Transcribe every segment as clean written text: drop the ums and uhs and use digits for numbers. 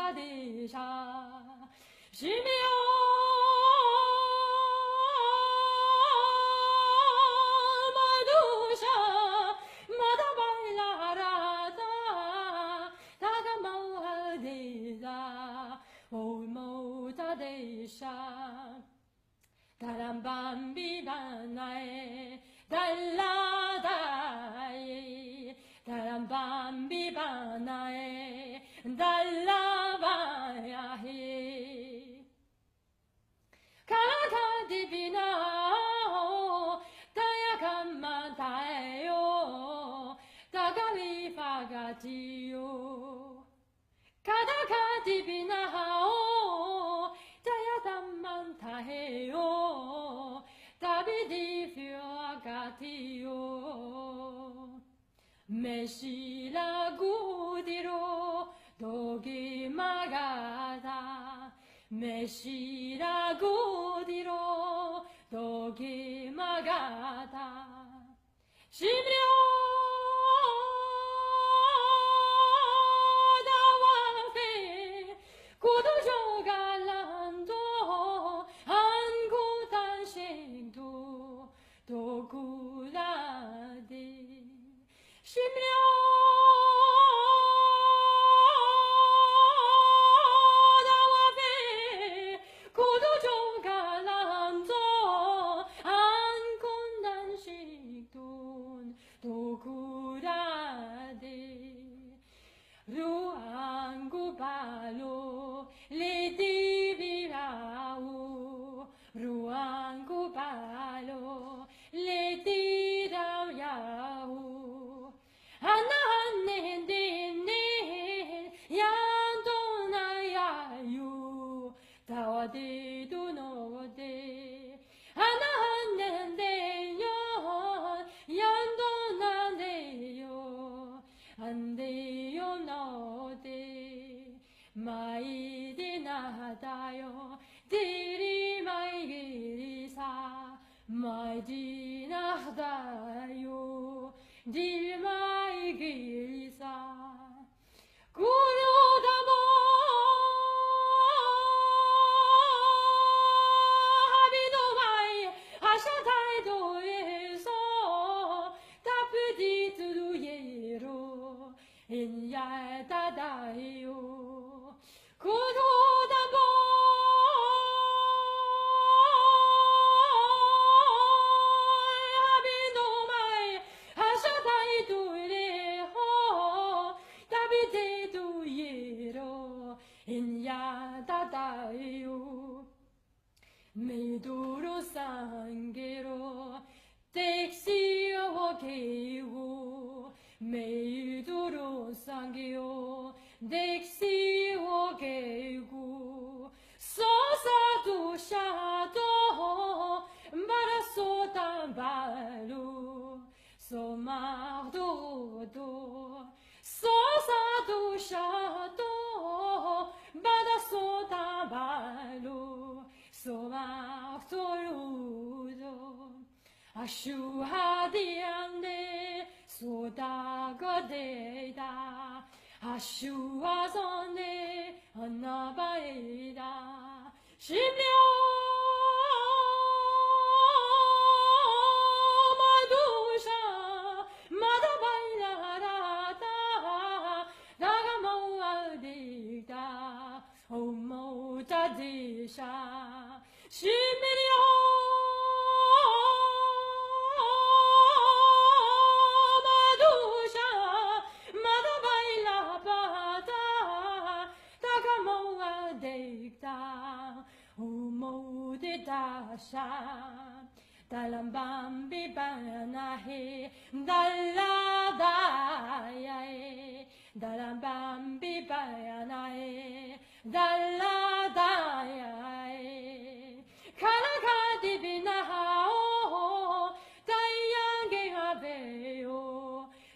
Montadesha, Simeon, Madusha, Madabailarata, Tagamohadeza, O Montadesha, Tarambambi Banae, Dalladai, Tarambambi Banae, Dallavayahi. Kalata Divina, Tayakamatayo, Tagali Fagatio, Kadaka Divina, Tayatamantayo, Tabidi Fiagatio, Meshila Gudiro, Dogi Magada, Meshila Gudiro, Dogi Magada, Shimrio. Ruangubalo, Letivirau, Ruangubalo, Letirau Yau, Ananendine, Yandona Yayu, Tawade Dunode, Ananendeyo, Yandona Deyo, Andeyo no de Maidi Nahadayo, Diri Maigirisa, Maidi Nahdayo, Diri Maigirisa, Guru Damo, Habido Mai, Ashatai do Yeso, Tapudi to do Yero. In Yadadayo, Kudo Dabo, Habino Mai, Hashatai do Reho, Tabite do Yero, in Yadadayo, Meduro Sangero, Texio Keo. Meiduro sangio, dexi ogegu, sosa tu shato, baraso tambalu, so mardo do, sosa tu shato, baraso tambalu, so mardo do, ashu hadiande. Sodagadeda, Ashuazone, Anabaeda, Shimio, Madusha, Madabailarata, Dagamoadida, Omotadisha, Shimio. Dasha, Dalambambi Banahe, Dalladaya, Dalambambi Banahe, Dalladaya, Kanaka Divina, Dayange Haveo,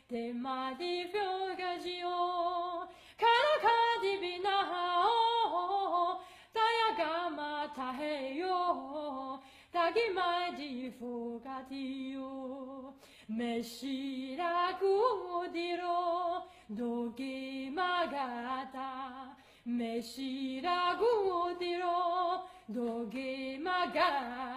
De Madi Fiogagio, Kanaka Divina, Dayagama Taheyo. Tagimadi Fogatio, Meshira Gudiro, Dogi Magata, 메시라고 들어 도게 마가